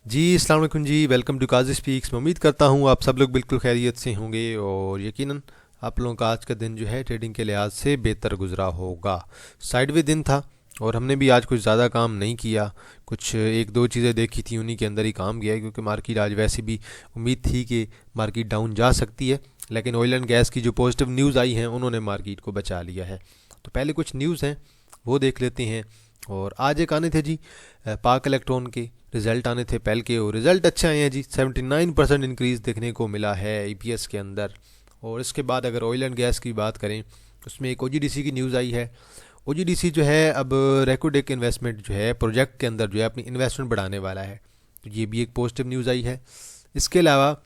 जी अस्सलाम वालेकुम जी। Welcome to Qazi speaks. मैं उम्मीद करता हूँ आप सब लोग बिल्कुल खैरियत से होंगे और यकीनन आप लोगों का आज का दिन जो है ट्रेडिंग के लिहाज से बेहतर गुजरा होगा। साइडवे दिन था और हमने भी आज कुछ ज़्यादा काम नहीं किया। कुछ एक दो चीज़ें देखी थी, उन्हीं के अंदर ही काम गया है, क्योंकि मार्केट आज वैसे भी उम्मीद थी कि मार्केट डाउन जा सकती है, लेकिन ऑयल एंड गैस की जो पॉजिटिव न्यूज़ आई हैं उन्होंने मार्केट को बचा लिया है। तो पहले कुछ न्यूज़ हैं वो देख लेते हैं। और आज एक आने थे जी पाक इलेक्ट्रॉन के रिज़ल्ट आने थे पहल के, और रिज़ल्ट अच्छे आए हैं जी। 79% इंक्रीज़ देखने को मिला है ईपीएस के अंदर। और इसके बाद अगर ऑयल एंड गैस की बात करें, उसमें एक ओजीडीसी की न्यूज़ आई है। ओजीडीसी जो है अब रेकोडेक इन्वेस्टमेंट जो है प्रोजेक्ट के अंदर जो है अपनी इन्वेस्टमेंट बढ़ाने वाला है, तो ये भी एक पॉजिटिव न्यूज़ आई है। इसके अलावा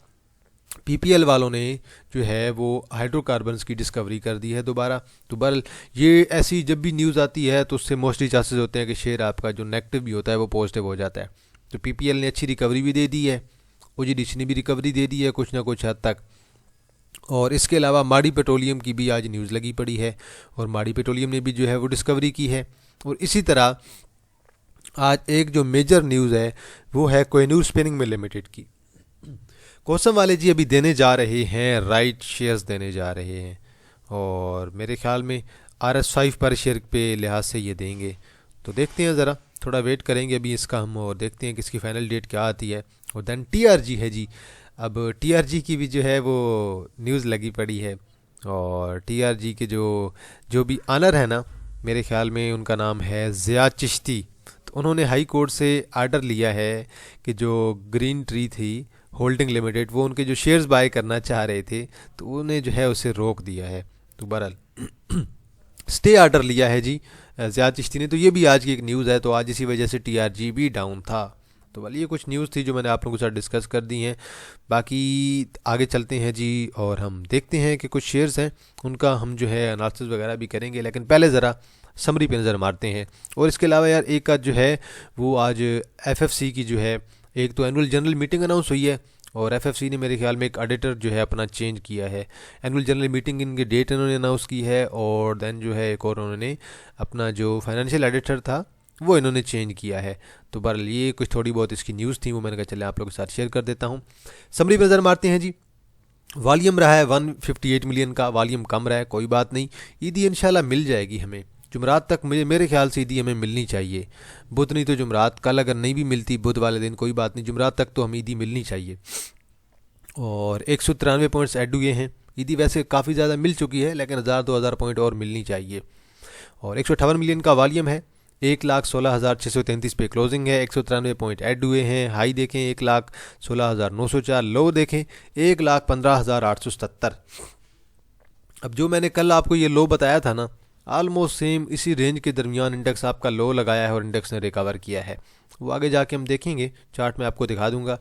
पीपीएल वालों ने जो है वो हाइड्रोकार्बन्स की डिस्कवरी कर दी है दोबारा। तो बहरहाल ये ऐसी जब भी न्यूज़ आती है तो उससे मोस्टली चांसेस होते हैं कि शेयर आपका जो नेगेटिव भी होता है वो पॉजिटिव हो जाता है। तो पीपीएल ने अच्छी रिकवरी भी दे दी है, ओजीडीसी ने भी रिकवरी दे दी है कुछ ना कुछ हद तक। और इसके अलावा माड़ी पेट्रोलियम की भी आज न्यूज़ लगी पड़ी है, और माड़ी पेट्रोलियम ने भी जो है वो डिस्कवरी की है। और इसी तरह आज एक जो मेजर न्यूज़ है वो है कोहिनूर स्पिनिंग मिल लिमिटेड की। कोसम वाले जी अभी देने जा रहे हैं राइट शेयर्स देने जा रहे हैं, और मेरे ख्याल में RS5 पर शेयर पे लिहाज से ये देंगे। तो देखते हैं, ज़रा थोड़ा वेट करेंगे अभी इसका हम, और देखते हैं कि इसकी फ़ाइनल डेट क्या आती है। और देन TRG है जी। अब TRG की भी जो है वो न्यूज़ लगी पड़ी है, और TRG के जो जो भी आनर है ना, मेरे ख्याल में उनका नाम है ज़िया चिश्ती। तो उन्होंने हाई कोर्ट से आर्डर लिया है कि जो ग्रीन ट्री थी होल्डिंग लिमिटेड, वो उनके जो शेयर्स बाय करना चाह रहे थे तो उन्हें जो है उसे रोक दिया है। तो बहरहाल स्टे आर्डर लिया है जी ज़िया चिश्ती ने। तो ये भी आज की एक न्यूज़ है, तो आज इसी वजह से TRG भी डाउन था। तो वाली ये कुछ न्यूज़ थी जो मैंने आप लोगों के साथ डिस्कस कर दी हैं। बाकी आगे चलते हैं जी, और हम देखते हैं कि कुछ शेयर्स हैं उनका हम जो है एनालिसिस वगैरह भी करेंगे, लेकिन पहले ज़रा समरी पे नज़र मारते हैं। और इसके अलावा यार एक आज जो है वो आज FFC की जो है एक तो एनुअल जनरल मीटिंग अनाउंस हुई है, और FFC ने मेरे ख्याल में एक ऑडिटर जो है अपना चेंज किया है। एनुअल जनरल मीटिंग इनके डेट इन्होंने अनाउंस की है, और देन जो है एक और उन्होंने अपना जो फाइनेंशियल ऑडिटर था वो इन्होंने चेंज किया है। तो बहरहाल ये कुछ थोड़ी बहुत इसकी न्यूज़ थी, वो मैंने कहा चले आप लोगों के साथ शेयर कर देता हूँ। समरी पे नज़र मारते हैं जी। वॉल्यूम रहा है 158 मिलियन का, वॉल्यूम कम रहा है, कोई बात नहीं। ईदी इंशाल्लाह मिल जाएगी हमें जुमरात तक। मुझे मेरे ख्याल से ईदी हमें मिलनी चाहिए। बुध नहीं तो जुमरात, कल अगर नहीं भी मिलती बुध वाले दिन कोई बात नहीं, जुमरात तक तो हमें ईदी मिलनी चाहिए। और 193 पॉइंट्स ऐड हुए हैं। ईदी वैसे काफ़ी ज़्यादा मिल चुकी है, लेकिन 1000-2000 पॉइंट और मिलनी चाहिए। और 158 मिलियन का वॉल्यूम है। 1,16,633 पे क्लोजिंग है। 193 पॉइंट ऐड हुए हैं। हाई देखें 1,16,904, लो देखें 1,15,877। अब जो मैंने कल आपको ये लो बताया था ना, आलमोस्ट सेम इसी रेंज के दरमियान इंडेक्स आपका लो लगाया है और इंडेक्स ने रिकवर किया है। वो आगे जाके हम देखेंगे, चार्ट में आपको दिखा दूंगा।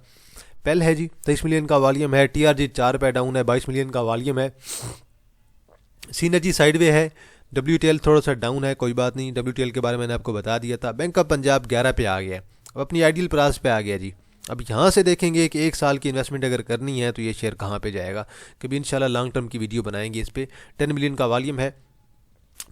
पेल है जी 23 मिलियन का वॉल्यूम है। TRG 4 पे डाउन है, 22 मिलियन का वॉल्यूम है। सीनर्जी साइडवे है। WTL थोड़ा सा डाउन है, कोई बात नहीं, WTL के बारे में मैंने आपको बता दिया था। बैंक ऑफ पंजाब 11 पे आ गया, अब अपनी आइडियल प्राइस पे आ गया जी। अब यहाँ से देखेंगे कि एक साल की इन्वेस्टमेंट अगर करनी है तो ये शेयर कहाँ पे जाएगा। कभी इंशाल्लाह लॉन्ग टर्म की वीडियो बनाएंगे इस पर। 10 मिलियन का वॉल्यूम है।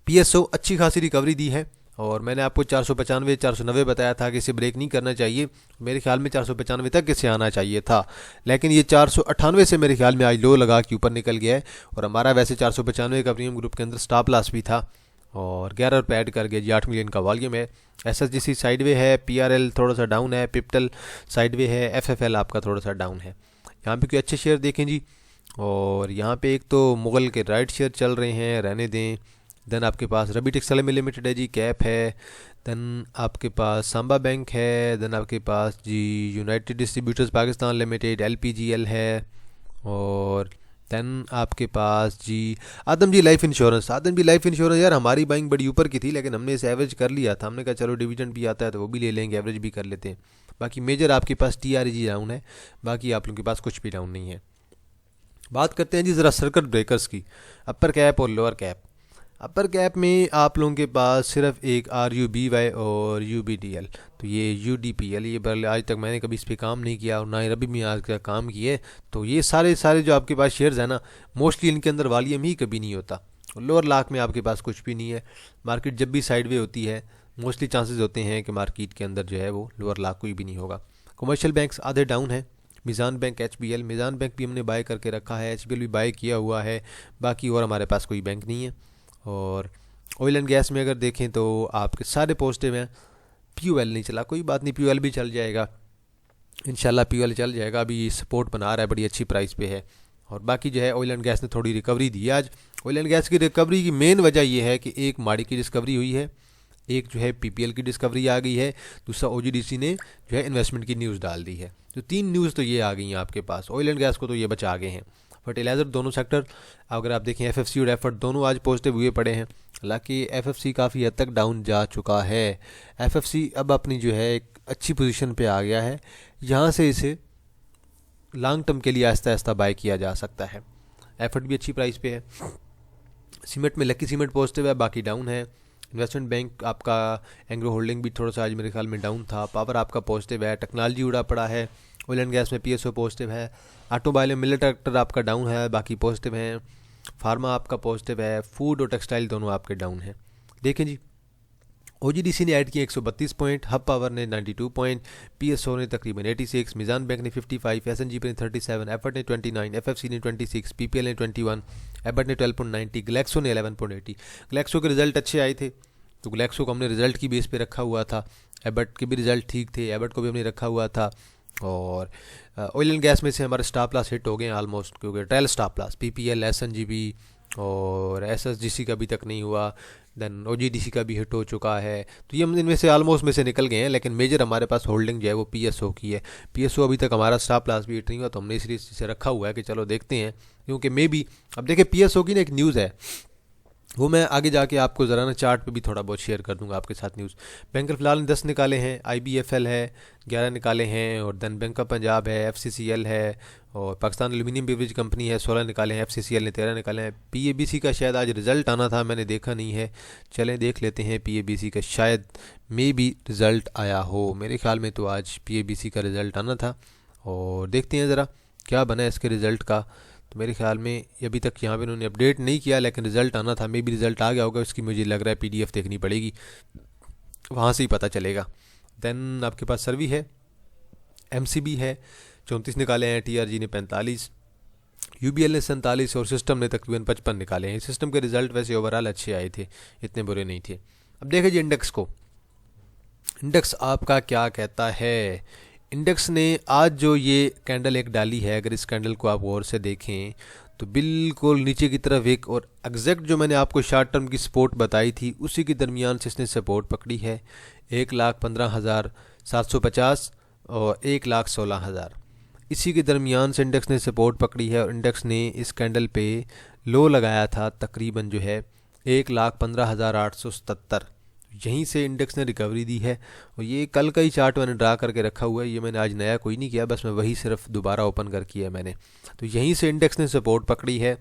PSO अच्छी खासी रिकवरी दी है, और मैंने आपको 495 490 बताया था कि इसे ब्रेक नहीं करना चाहिए। मेरे ख्याल में 495 तक इसे आना चाहिए था, लेकिन ये 498 से मेरे ख्याल में आज लो लगा के ऊपर निकल गया है। और हमारा वैसे 495 का प्रीमियम ग्रुप के अंदर स्टॉप लॉस भी था, और 11 रुपये ऐड कर गया जी। 8 मिलियन का वॉल्यूम है। SSGC साइडवे है। PRL थोड़ा सा डाउन है। पिप्टल साइडवे है। FFL आपका थोड़ा सा डाउन है। यहाँ पे कोई अच्छे शेयर देखें जी। और यहाँ पे एक तो मुगल के राइट शेयर चल रहे हैं, रहने दें। देन आपके पास रबी टेक्सटाइल लिमिटेड है जी, कैप है। देन आपके पास सांबा बैंक है। देन आपके पास जी United Distributors Pakistan Limited LPGL है। और देन आपके पास जी Adamjee life insurance. Adamjee life insurance यार हमारी बाइंग बड़ी ऊपर की थी, लेकिन हमने इसे एवरेज कर लिया था। हमने कहा चलो डिविडेंड भी आता है तो वो भी ले लेंगे, एवरेज भी कर लेते हैं। बाकी मेजर आपके पास TRG डाउन है, बाकी आप लोगों के पास कुछ भी डाउन नहीं है। बात करते हैं जी ज़रा सर्किट ब्रेकर्स की, अपर कैप और लोअर कैप। अपर कैप में आप लोगों के पास सिर्फ एक RUBY और UBDL, तो ये UDPL, ये बल आज तक मैंने कभी इस पर काम नहीं किया और ना ही रबी में आज का काम किए। तो ये सारे सारे जो आपके पास शेयर्स हैं ना, मोस्टली इनके अंदर वॉल्यूम ही कभी नहीं होता। लोअर लाख में आपके पास कुछ भी नहीं है। मार्केट जब भी साइडवे होती है मोस्टली चांसेस होते हैं कि मार्केट के अंदर जो है वो लोअर लाख कोई भी नहीं होगा। कमर्शियल बैंक्स आधे डाउन है, Meezan bank, HBL, Meezan bank भी हमने बाय करके रखा है, एचबीएल भी बाय किया हुआ है, बाकी और हमारे पास कोई बैंक नहीं है। और ऑयल एंड गैस में अगर देखें तो आपके सारे पॉजिटिव हैं। पीयूएल नहीं चला, कोई बात नहीं, पीयूएल भी चल जाएगा इंशाल्लाह, पीयूएल चल जाएगा, अभी सपोर्ट बना रहा है, बड़ी अच्छी प्राइस पे है। और बाकी जो है ऑयल एंड गैस ने थोड़ी रिकवरी दी है आज। ऑयल एंड गैस की रिकवरी की मेन वजह ये है कि एक माड़ी की डिस्कवरी हुई है, एक जो है पीपीएल की डिस्कवरी आ गई है, दूसरा ओजीडीसी ने जो है इन्वेस्टमेंट की न्यूज़ डाल दी है। तो 3 न्यूज़ तो ये आ गई हैं आपके पास। ऑयल एंड गैस को तो ये बचा गए हैं। फर्टिलाइज़र दोनों सेक्टर अगर आप देखें, एफएफसी और एफर्ट दोनों आज पॉजिटिव हुए पड़े हैं। हालांकि एफएफसी काफ़ी हद तक डाउन जा चुका है। एफएफसी अब अपनी जो है एक अच्छी पोजीशन पे आ गया है, यहाँ से इसे लॉन्ग टर्म के लिए आहिस्ता आहिस्ता बाय किया जा सकता है। एफर्ट भी अच्छी प्राइस पे है। सीमेंट में लकी सीमेंट पॉजिटिव है, बाकी डाउन है। इन्वेस्टमेंट बैंक आपका एंग्रो होल्डिंग भी थोड़ा सा आज मेरे ख्याल में डाउन था। पावर आपका पॉजिटिव है। टेक्नोलॉजी उड़ा पड़ा है। ऑयल एंड गैस में पीएसओ पॉजिटिव है। ऑटोमोबाइल में मिलर ट्रैक्टर आपका डाउन है, बाकी पॉजिटिव हैं। फार्मा आपका पॉजिटिव है। फूड और टेक्सटाइल दोनों आपके डाउन हैं। देखें जी, ओजीडीसी ने ऐड किए 132 पॉइंट, हब पावर ने 92 पॉइंट, पीएसओ ने तकरीबन 86, मिज़ान बैंक ने 55, एसएनजीपी ने 37, एफर्ट ने 29, एफएफसी ने 26, पीपीएल ने 21, एबर्ट ने 12.90, ग्लैक्सो ने 11.80। ग्लैक्सो के रिजल्ट अच्छे आए थे तो ग्लैक्सो को हमने रिजल्ट की बेस पे रखा हुआ था। एबर्ट के भी रिजल्ट ठीक थे, एबर्ट को भी हमने रखा हुआ था। और ऑयल एंड गैस में से हमारे स्टॉप लॉस हिट हो गए हैं ऑलमोस्ट, क्योंकि ट्रेल स्टॉप लॉस पीपीएल, एसएनजीबी और एसएसजीसी का अभी तक नहीं हुआ, देन ओजीडीसी का भी हिट हो चुका है। तो ये हम इनमें से ऑलमोस्ट में से निकल गए हैं, लेकिन मेजर हमारे पास होल्डिंग जो है वो पीएसओ की है। पीएसओ अभी तक हमारा स्टॉप लॉस भी हिट नहीं हुआ, तो हमने इसलिए इसे रखा हुआ है कि चलो देखते हैं, क्योंकि मे बी अब देखिए पीएसओ की ना एक न्यूज़ है, वो मैं आगे जाके आपको ज़रा ना चार्ट पे भी थोड़ा बहुत शेयर कर दूंगा आपके साथ न्यूज़। बैंकर फिलहाल ने 10 निकाले हैं, आईबीएफएल है 11 निकाले हैं, और देन बैंक ऑफ पंजाब है, एफसीसीएल है, और पाकिस्तान एल्यूमिनियम बेवरेज कंपनी है 16 निकाले हैं, एफसीसीएल ने 13 निकाले हैं। पीएबीसी का शायद आज रिज़ल्ट आना था, मैंने देखा नहीं है, चलें देख लेते हैं। पीएबीसी का शायद मे भी रिज़ल्ट आया हो, मेरे ख्याल में तो आज पीएबीसी का रिज़ल्ट आना था, और देखते हैं ज़रा क्या बना है इसके रिज़ल्ट का। तो मेरे ख्याल में अभी तक यहाँ पे उन्होंने अपडेट नहीं किया, लेकिन रिज़ल्ट आना था, मे भी रिज़ल्ट आ गया होगा, इसकी मुझे लग रहा है पीडीएफ देखनी पड़ेगी, वहाँ से ही पता चलेगा। देन आपके पास सर्वी है, एमसीबी है 34 निकाले हैं, टीआरजी ने 45, यूबीएल ने 47 और सिस्टम ने तकरीबन 55 निकाले हैं। सिस्टम के रिज़ल्ट वैसे ओवरऑल अच्छे आए थे, इतने बुरे नहीं थे। अब देखिए जी इंडेक्स को, इंडेक्स आपका क्या कहता है। इंडेक्स ने आज जो ये कैंडल एक डाली है, अगर इस कैंडल को आप गौर से देखें तो बिल्कुल नीचे की तरफ एक, और एग्जैक्ट जो मैंने आपको शॉर्ट टर्म की सपोर्ट बताई थी उसी के दरमियान से इसने सपोर्ट पकड़ी है, 1,15,750 और 1,16,000, इसी के दरमियान से इंडेक्स ने सपोर्ट पकड़ी है। और इंडेक्स ने इस कैंडल पे लो लगाया था तकरीबन जो है 1,15,877, यहीं से इंडेक्स ने रिकवरी दी है। और ये कल का ही चार्ट मैंने ड्रा करके रखा हुआ है, ये मैंने आज नया कोई नहीं किया, बस मैं वही सिर्फ दोबारा ओपन कर किया मैंने। तो यहीं से इंडेक्स ने सपोर्ट पकड़ी है,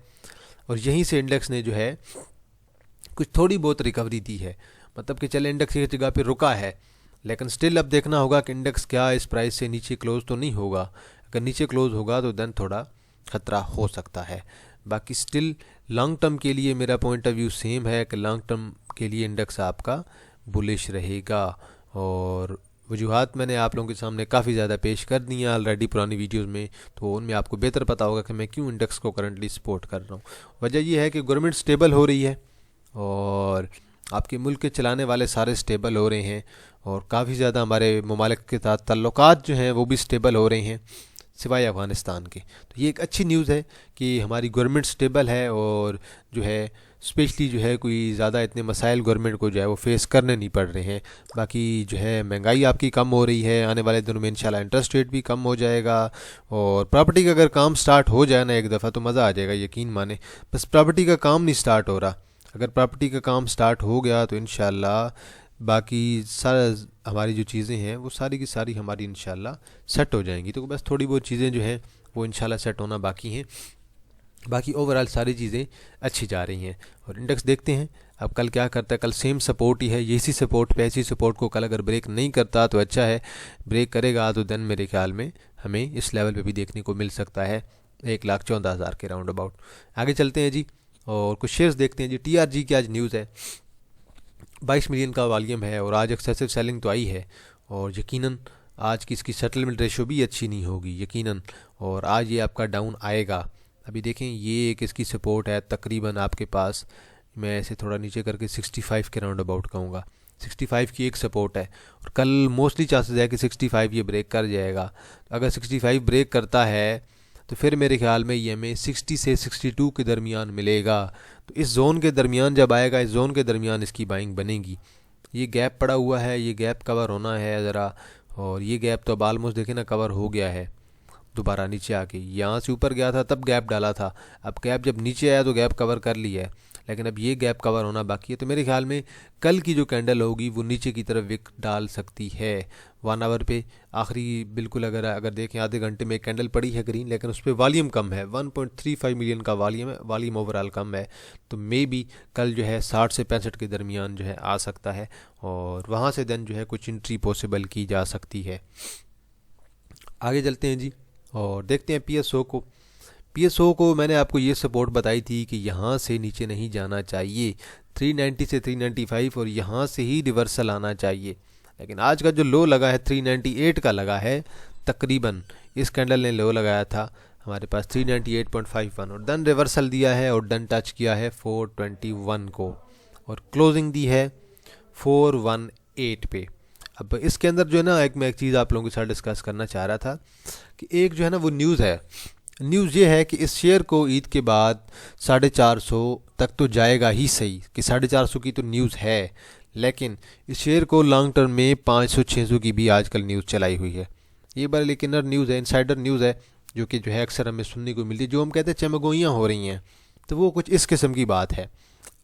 और यहीं से इंडेक्स ने जो है कुछ थोड़ी बहुत रिकवरी दी है, मतलब कि चले इंडेक्स एक जगह पे रुका है, लेकिन स्टिल अब देखना होगा कि इंडेक्स क्या इस प्राइस से नीचे क्लोज तो नहीं होगा। अगर नीचे क्लोज होगा तो देन थोड़ा खतरा हो सकता है। बाकी स्टिल लॉन्ग टर्म के लिए मेरा पॉइंट ऑफ व्यू सेम है कि लॉन्ग टर्म के लिए इंडेक्स आपका बुलिश रहेगा। और वजूहात मैंने आप लोगों के सामने काफ़ी ज़्यादा पेश कर दी हैं ऑलरेडी पुरानी वीडियोस में, तो उनमें आपको बेहतर पता होगा कि मैं क्यों इंडेक्स को करंटली सपोर्ट कर रहा हूँ। वजह यह है कि गवर्नमेंट स्टेबल हो रही है, और आपके मुल्क के चलाने वाले सारे स्टेबल हो रहे हैं, और काफ़ी ज़्यादा हमारे ममालिक के साथ ताल्लुकात जो हैं वो भी स्टेबल हो रहे हैं सिवाय अफ़गानिस्तान के। तो ये एक अच्छी न्यूज़ है कि हमारी गवर्नमेंट स्टेबल है, और जो है स्पेशली जो है कोई ज़्यादा इतने मसाइल गवर्नमेंट को जो है वो फेस करने नहीं पड़ रहे हैं। बाकी जो है महंगाई आपकी कम हो रही है, आने वाले दिनों में इंशाल्लाह इंटरेस्ट रेट भी कम हो जाएगा, और प्रॉपर्टी का अगर काम स्टार्ट हो जाए ना एक दफ़ा तो मज़ा आ जाएगा, यकीन माने। बस प्रॉपर्टी का काम नहीं स्टार्ट हो रहा, अगर प्रॉपर्टी का काम स्टार्ट हो गया तो इंशाल्लाह बाकी सारा हमारी जो चीज़ें हैं वो सारी की सारी हमारी इंशाल्लाह सेट हो जाएंगी। तो बस थोड़ी बहुत चीज़ें जो हैं वो इंशाल्लाह सेट होना बाकी हैं, बाकी ओवरऑल सारी चीज़ें अच्छी जा रही हैं। और इंडेक्स देखते हैं अब कल क्या करता है। कल सेम सपोर्ट ही है, इसी सपोर्ट पे, ऐसी सपोर्ट को कल अगर ब्रेक नहीं करता तो अच्छा है, ब्रेक करेगा तो देन मेरे ख्याल में हमें इस लेवल पे भी देखने को मिल सकता है 1,14,000 के राउंड अबाउट। आगे चलते हैं जी और कुछ शेयर्स देखते हैं जी। टीआरजी की आज न्यूज़ है, 22 मिलियन का वॉल्यूम है, और आज एक्सेसिव सेलिंग तो आई है, और यकीनन आज की इसकी सेटलमेंट रेशो भी अच्छी नहीं होगी यकीनन, और आज ये आपका डाउन आएगा। अभी देखें ये एक इसकी सपोर्ट है तकरीबन आपके पास, मैं ऐसे थोड़ा नीचे करके 65 के राउंड अबाउट कहूँगा, 65 की एक सपोर्ट है, और कल मोस्टली चांसेस है कि 65 ये ब्रेक कर जाएगा। अगर 65 ब्रेक करता है तो फिर मेरे ख्याल में ये हमें 60 से 62 के दरमियान मिलेगा। तो इस जोन के दरमियान जब आएगा, इस जोन के दरमियान इसकी बाइंग बनेगी। ये गैप पड़ा हुआ है, ये गैप कवर होना है ज़रा, और ये गैप तो अब आलमोस्ट देखें ना कवर हो गया है। दोबारा नीचे आके यहाँ से ऊपर गया था तब गैप डाला था, अब गैप जब नीचे आया तो गैप कवर कर लिया है, लेकिन अब ये गैप कवर होना बाकी है। तो मेरे ख्याल में कल की जो कैंडल होगी वो नीचे की तरफ विक डाल सकती है। 1 आवर पे आखिरी बिल्कुल अगर देखें आधे घंटे में एक कैंडल पड़ी है ग्रीन, लेकिन उस पर वॉल्यूम कम है, 1.35 मिलियन का वॉल्यूम है, वॉल्यूम ओवरऑल कम है। तो मे बी कल जो है 60 से 65 के दरमियान जो है आ सकता है, और वहाँ से देन जो है कुछ एंट्री पॉसिबल की जा सकती है। आगे चलते हैं जी और देखते हैं पीएसओ को। पीएसओ को मैंने आपको ये सपोर्ट बताई थी कि यहाँ से नीचे नहीं जाना चाहिए, 390 से 395, और यहाँ से ही रिवर्सल आना चाहिए। लेकिन आज का जो लो लगा है 398 का लगा है तकरीबन, इस कैंडल ने लो लगाया था हमारे पास 398.51, और डन रिवर्सल दिया है और डन टच किया है 421 को, और क्लोजिंग दी है 418 पे। अब इसके अंदर जो है ना मैं एक चीज़ आप लोगों के साथ डिस्कस करना चाह रहा था कि एक जो है ना वो न्यूज़ है, न्यूज़ ये है कि इस शेयर को ईद के बाद 450 तक तो जाएगा ही सही, कि 450 की तो न्यूज़ है, लेकिन इस शेयर को लॉन्ग टर्म में 500-600 की भी आजकल न्यूज़ चलाई हुई है। ये बड़ा लेकिन न्यूज़ है, इनसाइडर न्यूज़ है, जो कि जो है अक्सर हमें सुनने को मिलती है, जो हम कहते हैं चमगोइयाँ हो रही हैं, तो वो कुछ इस किस्म की बात है।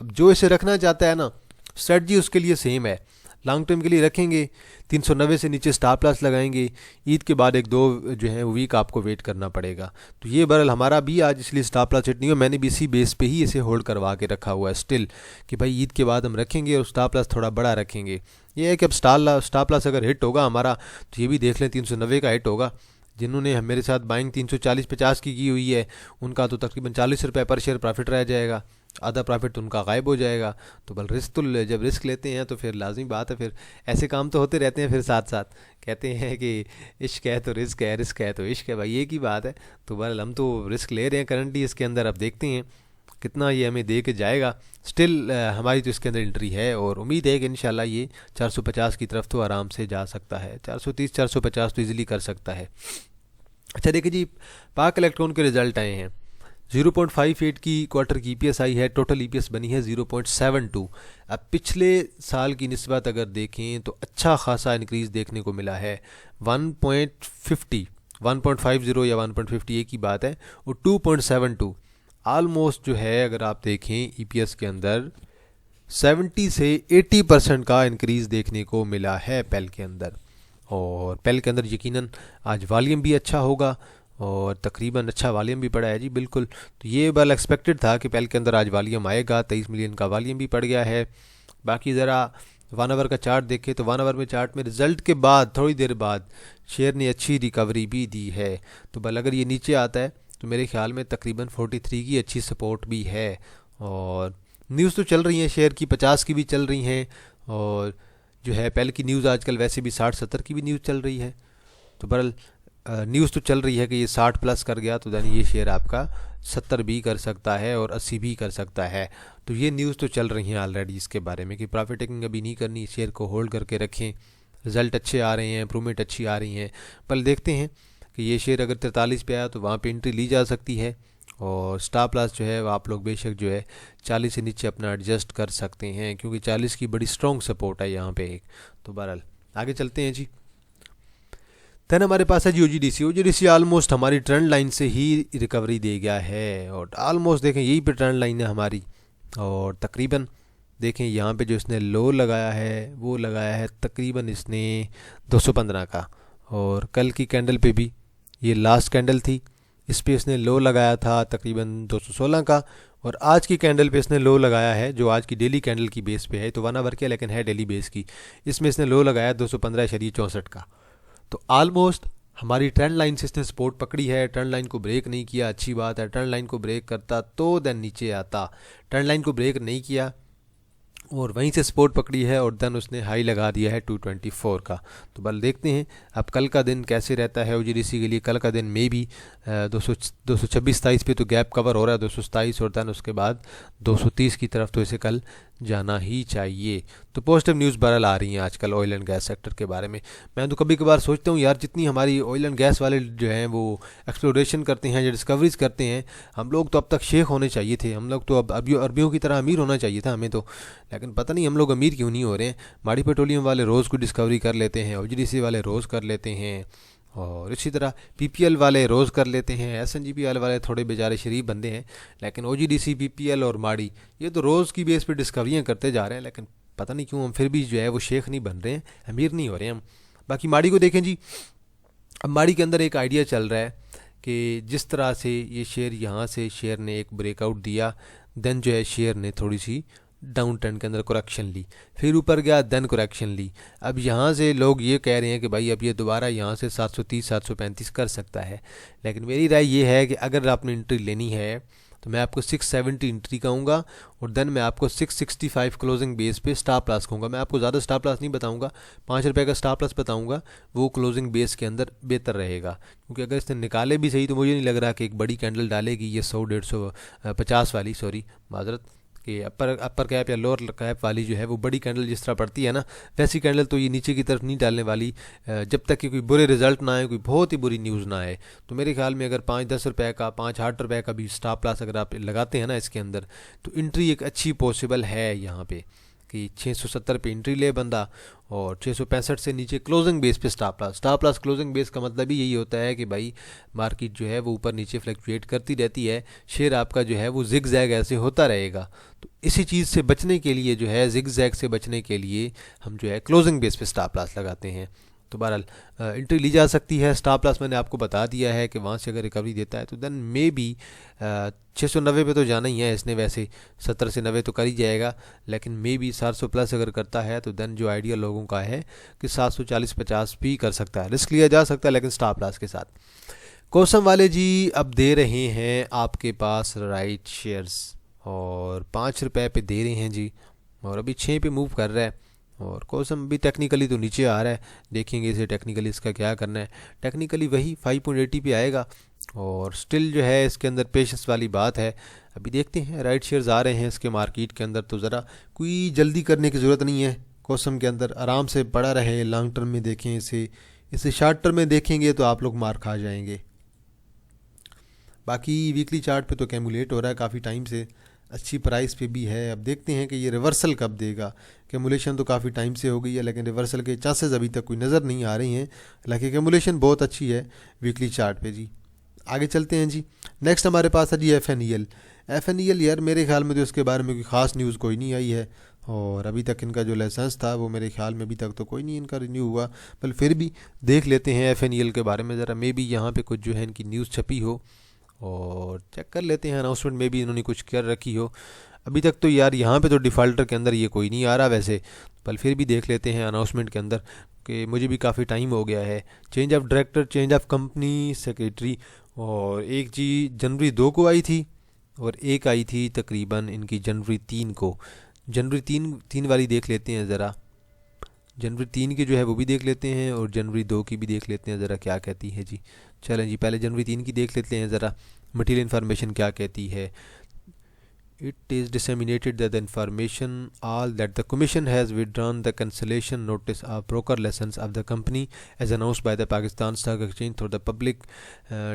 अब जो इसे रखना चाहता है ना, स्ट्रेटजी उसके लिए सेम है, लॉन्ग टर्म के लिए रखेंगे, 390 से नीचे स्टॉप लॉस लगाएंगे, ईद के बाद 1-2 जो है वीक आपको वेट करना पड़ेगा। तो ये बहरहाल हमारा भी आज इसलिए स्टॉप लॉस हिट नहीं हुआ, मैंने भी इसी बेस पे ही इसे होल्ड करवा के रखा हुआ है स्टिल, कि भाई ईद के बाद हम रखेंगे और स्टॉप लॉस थोड़ा बड़ा रखेंगे। ये है कि अब स्टॉप लॉस अगर हिट होगा हमारा, तो ये भी देख लें 390 का हिट होगा। जिन्होंने मेरे साथ बाइंग 340-50 की हुई है, उनका तो तकरीबन 40 रुपये पर शेयर प्रॉफिट रह जाएगा, आधा प्रॉफिट तो उनका गायब हो जाएगा। तो बल रिस्क तो जब रिस्क लेते हैं तो फिर लाजमी बात है, फिर ऐसे काम तो होते रहते हैं। फिर साथ साथ कहते हैं कि इश्क है तो रिस्क है, रिस्क है तो इश्क है, भाई एक ही बात है। तो बल हम तो रिस्क ले रहे हैं करंटली इसके अंदर, अब देखते हैं कितना ये हमें दे के जाएगा। स्टिल हमारी तो इसके अंदर एंट्री है, और उम्मीद है कि इंशाल्लाह ये 450 की तरफ तो आराम से जा सकता है, 430-450 तो ईज़िली कर सकता है। अच्छा देखिए जी, पाक इलेक्ट्रॉन के रिजल्ट आए हैं, 0.58 की क्वार्टर की ईपीएस आई है, टोटल ईपीएस बनी है 0.72। अब पिछले साल की निस्बत अगर देखें तो अच्छा खासा इंक्रीज़ देखने को मिला है, 1.50 1.50 या 1.50 एक ही बात है, और 2.72 आलमोस्ट जो है अगर आप देखें ईपीएस के अंदर 70 से 80% का इंक्रीज़ देखने को मिला है पेल के अंदर। और पेल के अंदर यकीनन आज वॉल्यूम भी अच्छा होगा, और तकरीबन अच्छा वॉल्यूम भी पड़ा है जी बिल्कुल। तो ये वेल एक्सपेक्टेड था कि पेल के अंदर आज वॉल्यूम आएगा, 23 मिलियन का वॉल्यूम भी पड़ गया है। बाकी ज़रा 1 आवर का चार्ट देखें तो 1 आवर में चार्ट में रिज़ल्ट के बाद थोड़ी देर बाद शेयर ने अच्छी रिकवरी भी दी है। तो बल अगर ये नीचे आता है तो मेरे ख्याल में तकरीबन 43 की अच्छी सपोर्ट भी है, और न्यूज़ तो चल रही हैं शेयर की, 50 की भी चल रही हैं, और जो है पहले की न्यूज़ आजकल वैसे भी 60-70 की भी न्यूज़ चल रही है। तो बहरहाल न्यूज़ तो चल रही है कि ये 60 प्लस कर गया तो दैन ये शेयर आपका 70 भी कर सकता है और 80 भी कर सकता है। तो ये न्यूज़ तो चल रही हैं ऑलरेडी इसके बारे में कि प्रॉफिट टेकिंग अभी नहीं करनी, शेयर को होल्ड करके रखें, रिज़ल्ट अच्छे आ रहे हैं, इंप्रूवमेंट अच्छी आ रही हैं। पर देखते हैं कि ये शेयर अगर 43 पे आया तो वहाँ पे एंट्री ली जा सकती है, और स्टॉप लॉस जो है आप लोग बेशक जो है 40 से नीचे अपना एडजस्ट कर सकते हैं, क्योंकि 40 की बड़ी स्ट्रॉन्ग सपोर्ट है यहाँ पे एक। तो बहरहाल आगे चलते हैं जी। दैन हमारे पास है जी ओजीडीसी। ओजीडीसी ऑलमोस्ट हमारी ट्रेंड लाइन से ही रिकवरी दे गया है, और ऑलमोस्ट देखें यही पे ट्रेंड लाइन है हमारी, और तकरीबन देखें यहाँ पे जो इसने लो लगाया है वो लगाया है तकरीबन इसने 215 का, और कल की कैंडल पे भी ये लास्ट कैंडल थी, इस पे इसने लो लगाया था तकरीबन 216 का, और आज की कैंडल पे इसने लो लगाया है जो आज की डेली कैंडल की बेस पे है, तो 1 आवर के लेकिन है डेली बेस की, इसमें इसने लो लगाया 215.64 का। तो ऑलमोस्ट हमारी ट्रेंड लाइन से इसने सपोर्ट पकड़ी है, ट्रेंड लाइन को ब्रेक नहीं किया, अच्छी बात है। ट्रेंड लाइन को ब्रेक करता तो देन नीचे आता, ट्रेंड लाइन को ब्रेक नहीं किया, और वहीं से सपोर्ट पकड़ी है और देन उसने हाई लगा दिया है 224 का। तो बल देखते हैं अब कल का दिन कैसे रहता है ओजीडीसी के लिए। कल का दिन में भी 226-27 पे तो गैप कवर हो रहा है, 227, और देन उसके बाद 230 की तरफ तो इसे कल जाना ही चाहिए। तो पॉजिटिव न्यूज़ बहरहाल आ रही हैं आजकल ऑयल एंड गैस सेक्टर के बारे में। मैं तो कभी कभार सोचता हूँ यार, जितनी हमारी ऑयल एंड गैस वाले जो हैं वो एक्सप्लोरेशन करते हैं, जो डिस्कवरीज करते हैं, हम लोग तो अब तक शेख होने चाहिए थे, हम लोग तो अब अरबियों की तरह अमीर होना चाहिए था हमें तो। लेकिन पता नहीं हम लोग अमीर क्यों नहीं हो रहे हैं। माड़ी पेट्रोलियम वाले रोज़ कोई डिस्कवरी कर लेते हैं, ओजीडीसी वाले रोज़ कर लेते हैं, और इसी तरह पीपीएल वाले रोज़ कर लेते हैं, एसएनजीपी वाले थोड़े बेचारे शरीफ बंदे हैं। लेकिन ओजीडीसी, पीपीएल और माड़ी ये तो रोज़ की बेस पे डिस्कवरियाँ करते जा रहे हैं, लेकिन पता नहीं क्यों हम फिर भी जो है वो शेख नहीं बन रहे हैं, अमीर नहीं हो रहे हैं हम। बाकी माड़ी को देखें जी, अब माड़ी के अंदर एक आइडिया चल रहा है कि जिस तरह से ये शेयर यहाँ से शेयर ने एक ब्रेकआउट दिया, देन जो है शेयर ने थोड़ी सी डाउन ट्रेंड के अंदर करेक्शन ली, फिर ऊपर गया, देन करेक्शन ली। अब यहाँ से लोग ये कह रहे हैं कि भाई अब ये दोबारा यहाँ से 730 735 कर सकता है। लेकिन मेरी राय ये है कि अगर आपने एंट्री लेनी है तो मैं आपको 670 एंट्री कहूँगा, और देन मैं आपको 665 क्लोजिंग बेस पे स्टॉप लॉस कहूँगा। मैं आपको ज़्यादा स्टॉप लॉस नहीं बताऊँगा, 5 रुपये का स्टॉप लॉस बताऊँगा, वो क्लोजिंग बेस के अंदर बेहतर रहेगा। क्योंकि अगर इसने निकाले भी सही तो मुझे नहीं लग रहा कि एक बड़ी कैंडल डालेगी ये 100-150 वाली, सॉरी माजरत, कि अपर कैप या लोअर कैप वाली जो है वो बड़ी कैंडल जिस तरह पड़ती है ना, वैसी कैंडल तो ये नीचे की तरफ नहीं डालने वाली, जब तक कि कोई बुरे रिजल्ट ना आए, कोई बहुत ही बुरी न्यूज़ ना आए। तो मेरे ख्याल में अगर 5-10 रुपये का, 5-8 रुपये का भी स्टॉप लॉस अगर आप लगाते हैं ना इसके अंदर, तो एंट्री एक अच्छी पॉसिबल है यहाँ पे कि 670 पे एंट्री ले बंदा, और 665 से नीचे क्लोजिंग बेस पे stop loss. Stop loss closing base का मतलब ही यही होता है कि भाई मार्केट जो है वो ऊपर नीचे फ्लक्चुएट करती रहती है, शेयर आपका जो है वो जिग जैग ऐसे होता रहेगा। तो इसी चीज़ से बचने के लिए जो है, जिग जैग से बचने के लिए हम जो है क्लोजिंग बेस पे स्टॉप लॉस लगाते हैं। तो बहरहाल एंट्री ली जा सकती है। स्टॉप लॉस मैंने आपको बता दिया है कि वहाँ से अगर रिकवरी देता है तो देन मे बी 690 पे तो जाना ही है इसने, वैसे 70 से 90 तो कर ही जाएगा, लेकिन मे बी 700 प्लस अगर करता है तो देन जो आइडिया लोगों का है कि 740-50 भी कर सकता है, रिस्क लिया जा सकता है लेकिन स्टॉप लॉस के साथ। कोसम वाले जी अब दे रहे हैं आपके पास राइट शेयर्स, और 5 रुपये पे दे रहे हैं जी, और अभी 6 पे मूव कर रहा है। और कोसम भी टेक्निकली तो नीचे आ रहा है, देखेंगे इसे टेक्निकली इसका क्या करना है। टेक्निकली वही 5.80 पे आएगा, और स्टिल जो है इसके अंदर पेशेंस वाली बात है। अभी देखते हैं, राइट शेयर्स आ रहे हैं इसके मार्केट के अंदर, तो ज़रा कोई जल्दी करने की ज़रूरत नहीं है। कोसम के अंदर आराम से पड़ा रहे, लॉन्ग टर्म में देखें इसे शॉर्ट टर्म में देखेंगे तो आप लोग मार खा जाएंगे। बाकी वीकली चार्ट पे तो कैमुलेट हो रहा है काफ़ी टाइम से, अच्छी प्राइस पे भी है। अब देखते हैं कि ये रिवर्सल कब देगा। कैमुलेशन तो काफ़ी टाइम से हो गई है, लेकिन रिवर्सल के चांसेस अभी तक कोई नज़र नहीं आ रही हैं। हालांकि कैमुलेशन बहुत अच्छी है वीकली चार्ट पे जी। आगे चलते हैं जी। नेक्स्ट हमारे पास है जी एफ एन ई एल यार मेरे ख्याल में तो इसके बारे में कोई ख़ास न्यूज़ कोई नहीं आई है, और अभी तक इनका जो लाइसेंस था वो मेरे ख्याल में अभी तक तो कोई नहीं इनका रिन्यू हुआ। पर फिर भी देख लेते हैं एफ एन ई एल के बारे में ज़रा, मे बी यहाँ पर कुछ जो है इनकी न्यूज़ छपी हो, और चेक कर लेते हैं अनाउंसमेंट में भी इन्होंने कुछ कर रखी हो। अभी तक तो यार यहाँ पे तो डिफ़ॉल्टर के अंदर ये कोई नहीं आ रहा वैसे, पर फिर भी देख लेते हैं अनाउंसमेंट के अंदर, कि मुझे भी काफ़ी टाइम हो गया है। Change of director, change of company secretary, और एक जी जनवरी 2 को आई थी, और एक आई थी तकरीबन इनकी जनवरी 3 को। जनवरी 3 वाली देख लेते हैं ज़रा, जनवरी 3 की जो है वो भी देख लेते हैं, और जनवरी 2 की भी देख लेते हैं ज़रा क्या कहती है जी। चलें जी, पहले जनवरी 3 की देख लेते हैं ज़रा, मटीरियल इन्फॉर्मेशन क्या कहती है। It is disseminated that the information all that the commission has withdrawn the cancellation notice of broker license of the company as announced by the Pakistan Stock Exchange through the public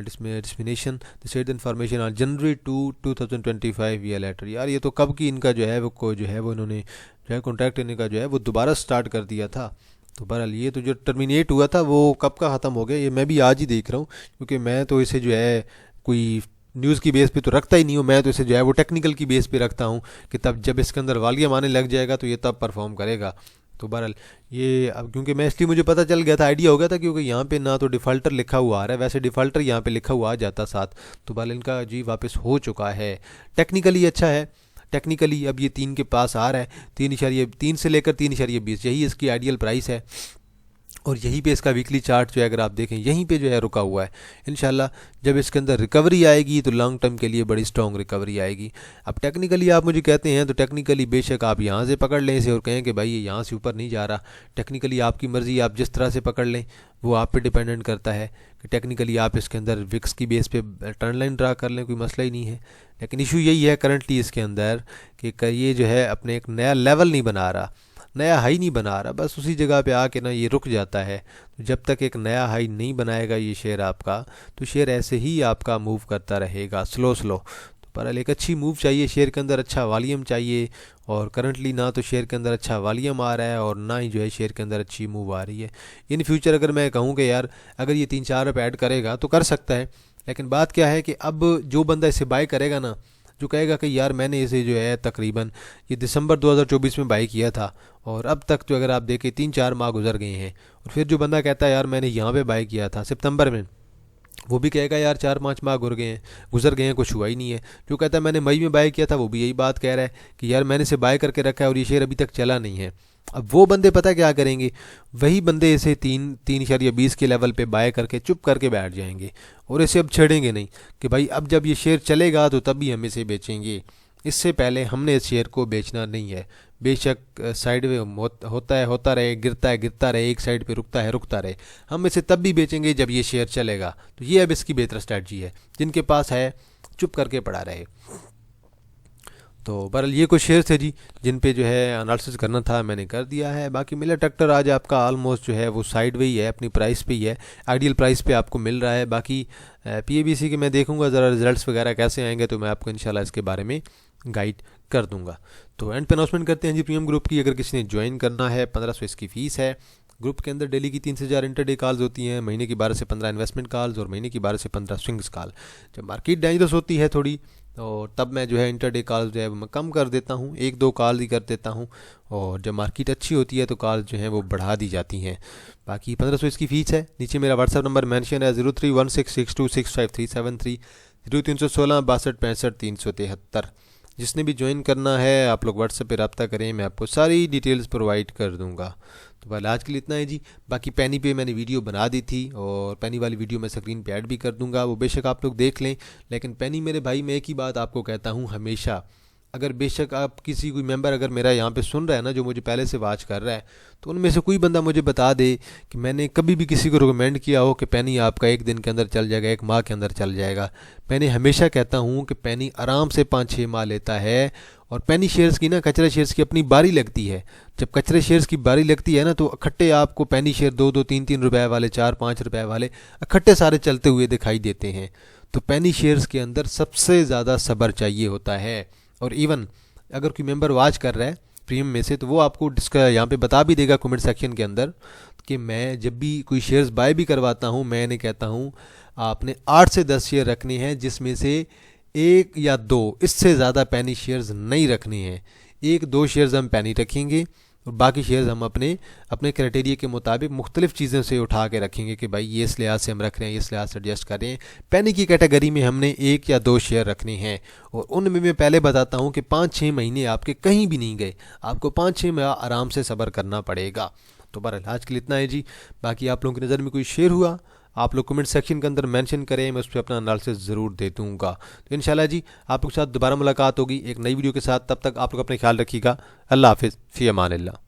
dissemination. They said the information on January 2, 2025 year later। यार ये तो कब की इनका जो है वो इन्होंने जो है कॉन्ट्रैक्ट इनका जो है वो दोबारा स्टार्ट कर दिया था। तो बहरहाल ये तो जो टर्मिनेट हुआ था वो कब का ख़त्म हो गया, ये मैं भी आज ही देख रहा हूँ, क्योंकि मैं तो इसे जो है कोई न्यूज़ की बेस पे तो रखता ही नहीं हूँ। मैं तो इसे जो है वो टेक्निकल की बेस पे रखता हूँ कि तब जब इसके अंदर वालियम आने लग जाएगा तो ये तब परफॉर्म करेगा। तो बहरहाल ये अब क्योंकि मैं इसलिए मुझे पता चल गया था, आइडिया हो गया था, क्योंकि यहाँ पे ना तो डिफ़ॉल्टर लिखा हुआ आ रहा है, वैसे डिफ़ॉल्टर यहाँ पे लिखा हुआ आ जाता साथ। तो बहरहाल इनका जी वापस हो चुका है, टेक्निकली अच्छा है। टेक्निकली अब ये 3 के पास आ रहा है, 3 से लेकर 3.20 यही इसकी आइडियल प्राइस है। और यहीं पे इसका वीकली चार्ट जो है अगर आप देखें यहीं पे जो है रुका हुआ है। इंशाल्लाह जब इसके अंदर रिकवरी आएगी तो लॉन्ग टर्म के लिए बड़ी स्ट्रॉन्ग रिकवरी आएगी। अब टेक्निकली आप मुझे कहते हैं तो टेक्निकली बेशक आप यहाँ से पकड़ लें इसे और कहें कि भाई ये यहाँ से ऊपर नहीं जा रहा, टेक्निकली आपकी मर्ज़ी, आप जिस तरह से पकड़ लें वो आप पे डिपेंडेंट करता है कि टेक्निकली आप इसके अंदर विक्स की बेस पे टर्न लाइन ड्रा कर लें, कोई मसला ही नहीं है। लेकिन इशू यही है करंटली इसके अंदर कि ये जो है अपने एक नया लेवल नहीं बना रहा, नया हाई नहीं बना रहा, बस उसी जगह पे आके ना ये रुक जाता है। तो जब तक एक नया हाई नहीं बनाएगा ये शेयर आपका, तो शेयर ऐसे ही आपका मूव करता रहेगा स्लो स्लो। तो पर एक अच्छी मूव चाहिए शेयर के अंदर, अच्छा वॉल्यूम चाहिए, और करंटली ना तो शेयर के अंदर अच्छा वॉल्यूम आ रहा है और ना ही जो है शेयर के अंदर अच्छी मूव आ रही है। इन फ्यूचर अगर मैं कहूँ कि यार अगर ये 3-4 रुपये ऐड करेगा तो कर सकता है, लेकिन बात क्या है कि अब जो बंदा इसे बाय करेगा ना, जो कहेगा कि यार मैंने इसे जो है तकरीबन ये दिसंबर 2024 में बाई किया था और अब तक तो अगर आप देखें 3-4 माह गुजर गए हैं, और फिर जो बंदा कहता है यार मैंने यहाँ पे बाई किया था सितंबर में, वो भी कहेगा यार 4-5 माह गुजर गए हैं कुछ हुआ ही नहीं है। जो कहता है मैंने मई में बाय किया था वो भी यही बात कह रहा है कि यार मैंने इसे बाय करके रखा है और ये शेयर अभी तक चला नहीं है। अब वो बंदे पता क्या करेंगे, वही बंदे इसे 3.20 के लेवल पे बाय करके चुप करके बैठ जाएंगे और इसे अब छेड़ेंगे नहीं कि भाई अब जब ये शेयर चलेगा तो तभी हम इसे बेचेंगे, इससे पहले हमने इस शेयर को बेचना नहीं है। बेशक साइड में होता रहे, गिरता रहे, एक साइड पे रुकता रहे, हम इसे तब भी बेचेंगे जब ये शेयर चलेगा। तो ये अब इसकी बेहतर स्ट्रेटजी है, जिनके पास है चुप करके पड़ा रहे। तो बहरहाल ये कुछ शेयर थे जी जिन पे जो है एनालिसिस करना था, मैंने कर दिया है। बाकी मिलर ट्रैक्टर आज आपका ऑलमोस्ट जो है वो साइड वे ही है, अपनी प्राइस पे ही है, आइडियल प्राइस पे आपको मिल रहा है। बाकी PABC के मैं देखूंगा ज़रा रिजल्ट्स वगैरह कैसे आएंगे तो मैं आपको इंशाल्लाह इसके बारे में गाइड कर दूंगा। तो एंड पे अनाउंसमेंट करते हैं जी प्रीमियम ग्रुप की। अगर किसी ने ज्वाइन करना है 1500 इसकी फ़ीस है। ग्रुप के अंदर डेली की 3 से 4 इंटरडे कॉल्स होती हैं, महीने की 12 से 15 इन्वेस्टमेंट कॉल्स और महीने की 12 से 15 स्विंग्स कॉल। जब मार्केट डेंजरस होती है थोड़ी और तब मैं जो है इंटरडे कॉल जो है मैं कम कर देता हूँ, 1-2 कॉल ही कर देता हूँ, और जब मार्केट अच्छी होती है तो कॉल जो है वो बढ़ा दी जाती हैं। बाकी 1500 इसकी फ़ीस है। नीचे मेरा व्हाट्सअप नंबर मेंशन है 0316626537 0316 62 65 373। जिसने भी ज्वाइन करना है आप लोग व्हाट्सएप पे रब्ता करें, मैं आपको सारी डिटेल्स प्रोवाइड कर दूंगा। तो पहले आज के लिए इतना है जी। बाकी पेनी पे मैंने वीडियो बना दी थी और पेनी वाली वीडियो मैं स्क्रीन पे ऐड भी कर दूंगा, वो बेशक आप लोग देख लें। लेकिन पेनी मेरे भाई, मैं एक ही बात आपको कहता हूँ हमेशा, अगर बेशक आप किसी कोई मेंबर अगर मेरा यहाँ पे सुन रहा है ना, जो मुझे पहले से वॉच कर रहा है, तो उनमें से कोई बंदा मुझे बता दे कि मैंने कभी भी किसी को रिकमेंड किया हो कि पेनी आपका 1 दिन के अंदर चल जाएगा, 1 माह के अंदर चल जाएगा। मैंने हमेशा कहता हूँ कि पेनी आराम से 5-6 माह लेता है। और पेनी शेयर्स की ना, कचरे शेयर्स की अपनी बारी लगती है। जब कचरे शेयर्स की बारी लगती है ना तो इकट्ठे आपको पेनी शेयर 2-2 3-3 रुपए वाले, 4-5 रुपए वाले इकट्ठे सारे चलते हुए दिखाई देते हैं। तो पेनी शेयर्स के अंदर सबसे ज़्यादा सब्र चाहिए होता है। और इवन अगर कोई मेंबर वॉच कर रहा है प्रीमियम में से, तो वो आपको यहाँ पे बता भी देगा कमेंट सेक्शन के अंदर कि मैं जब भी कोई शेयर्स बाय भी करवाता हूँ, मैंने कहता हूँ आपने 8 से 10 शेयर रखने हैं, जिसमें से 1 या 2, इससे ज़्यादा पेनी शेयर्स नहीं रखने हैं। 1-2 शेयर्स हम पेनी रखेंगे और बाकी शेयर्स हम अपने क्राइटेरिया के मुताबिक मुख्तलिफ चीज़ों से उठा के रखेंगे कि भाई ये इस लिहाज से हम रख रहे हैं, इस लिहाज से एडजस्ट कर रहे हैं। पेनी की कैटेगरी में हमने 1 या 2 शेयर रखने हैं, और उनमें मैं पहले बताता हूँ कि 5-6 महीने आपके कहीं भी नहीं गए, आपको 5-6 माह आराम से सब्र करना पड़ेगा। तो बहरहाल आज के लिए इतना है जी। बाकी आप लोगों की नज़र में कोई शेयर हुआ आप लोग कमेंट सेक्शन के अंदर मेंशन करें, मैं उस पर अपना एनालिसिस ज़रूर दे दूँगा। तो इंशाल्लाह जी आप लोग के साथ दोबारा मुलाकात होगी एक नई वीडियो के साथ। तब तक आप लोग अपने ख्याल रखिएगा। अल्लाह हाफिज़, फ़ी अमान अल्लाह।